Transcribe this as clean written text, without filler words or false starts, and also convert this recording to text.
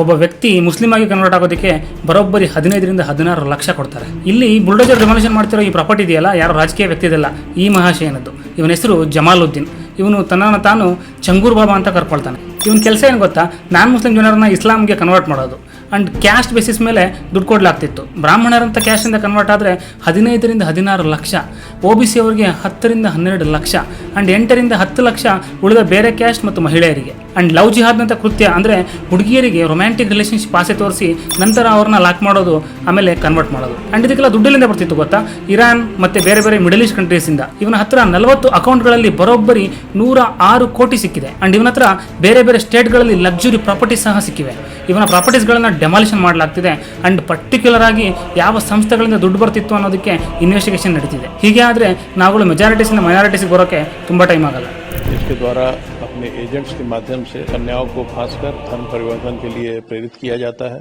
ಒಬ್ಬ ವ್ಯಕ್ತಿ ಮುಸ್ಲಿಂ ಆಗಿ ಕನ್ವರ್ಟ್ ಆಗೋದಕ್ಕೆ ಬರೋಬ್ಬರಿ 15ರಿಂದ 16 ಲಕ್ಷ ಕೊಡ್ತಾರೆ. ಇಲ್ಲಿ ಬುಲ್ಡೋಜರ್ ಡೆಮಾಲಿಷನ್ ಮಾಡ್ತಿರೋ ಈ ಪ್ರಾಪರ್ಟಿ ಇದೆಯಲ್ಲ, ಯಾರು ರಾಜಕೀಯ ವ್ಯಕ್ತಿ ಇದೆಲ್ಲ, ಈ ಮಹಾಶಯನದ್ದು. ಇವನ ಹೆಸರು ಜಮಾಲುದ್ದೀನ್. ಇವನು ತನ್ನನ್ನು ತಾನು ಚಂಗೂರ್ ಬಾಬಾ ಅಂತ ಕರ್ಕೊಳ್ತಾನೆ. ಇವನ ಕೆಲಸ ಏನು ಗೊತ್ತಾ, ನಾನ್ ಮುಸ್ಲಿಂ ಜನರನ್ನ ಇಸ್ಲಾಂಗೆ ಕನ್ವರ್ಟ್ ಮಾಡೋದು ಆ್ಯಂಡ್ ಕ್ಯಾಸ್ಟ್ ಬೇಸಿಸ್ ಮೇಲೆ ದುಡ್ಡು ಕೊಡಲಾಗ್ತಿತ್ತು. ಬ್ರಾಹ್ಮಣರಂಥ ಕ್ಯಾಸ್ಟಿಂದ ಕನ್ವರ್ಟ್ ಆದರೆ 15ರಿಂದ 16 ಲಕ್ಷ, OBC ಅವರಿಗೆ 10ರಿಂದ 12 ಲಕ್ಷ ಆ್ಯಂಡ್ 8ರಿಂದ 10 ಲಕ್ಷ ಉಳಿದ ಬೇರೆ ಕ್ಯಾಸ್ಟ್ ಮತ್ತು ಮಹಿಳೆಯರಿಗೆ. ಆ್ಯಂಡ್ ಲವ್ ಜಿಹಾದ್ನಂಥ ಕೃತ್ಯ ಅಂದರೆ ಹುಡುಗಿಯರಿಗೆ ರೊಮ್ಯಾಂಟಿಕ್ ರಿಲೇಷನ್ಶಿಪ್ ಆಸೆ ತೋರಿಸಿ ನಂತರ ಅವ್ರನ್ನ ಲಾಕ್ ಮಾಡೋದು, ಆಮೇಲೆ ಕನ್ವರ್ಟ್ ಮಾಡೋದು. ಆ್ಯಂಡ್ ಇದಕ್ಕೆಲ್ಲ ದುಡ್ಡಿಲಿಂದ ಬರ್ತಿತ್ತು ಗೊತ್ತಾ, ಇರಾನ್ ಮತ್ತು ಬೇರೆ ಬೇರೆ ಮಿಡಲ್ ಈಸ್ಟ್ ಕಂಟ್ರೀಸಿಂದ. ಇವನ ಹತ್ರ 40 ಅಕೌಂಟ್ಗಳಲ್ಲಿ ಬರೋಬ್ಬರಿ 106 ಕೋಟಿ ಸಿಕ್ಕಿದೆ. ಆ್ಯಂಡ್ ಇವನ ಹತ್ರ ಬೇರೆ ಬೇರೆ ಸ್ಟೇಟ್ಗಳಲ್ಲಿ ಲಕ್ಸುರಿ ಪ್ರಾಪರ್ಟೀಸ್ ಸಹ ಸಿಕ್ಕಿವೆ. ಇವನ ಪ್ರಾಪರ್ಟೀಸ್ಗಳನ್ನು ಡೆಮಾಲಿಷನ್ ಮಾಡಲಾಗ್ತಿದೆ. ಆ್ಯಂಡ್ ಪರ್ಟಿಕ್ಯುಲರ್ ಆಗಿ ಯಾವ ಸಂಸ್ಥೆಗಳಿಂದ ದುಡ್ಡು ಬರ್ತಿತ್ತು ಅನ್ನೋದಕ್ಕೆ ಇನ್ವೆಸ್ಟಿಗೇಷನ್ ನಡೀತಿದೆ. ಹೀಗೆ ಆದರೆ ನಾವುಗಳು ಮೆಜಾರಿಟೀಸಿಂದ ಮೈನಾರಿಟೀಸ್ಗೆ ಬರೋಕ್ಕೆ ತುಂಬ ಟೈಮ್ ಆಗಲ್ಲ. इसके द्वारा अपने एजेंट्स के माध्यम से कन्याओं को खासकर धन परिवर्तन के लिए प्रेरित किया जाता है।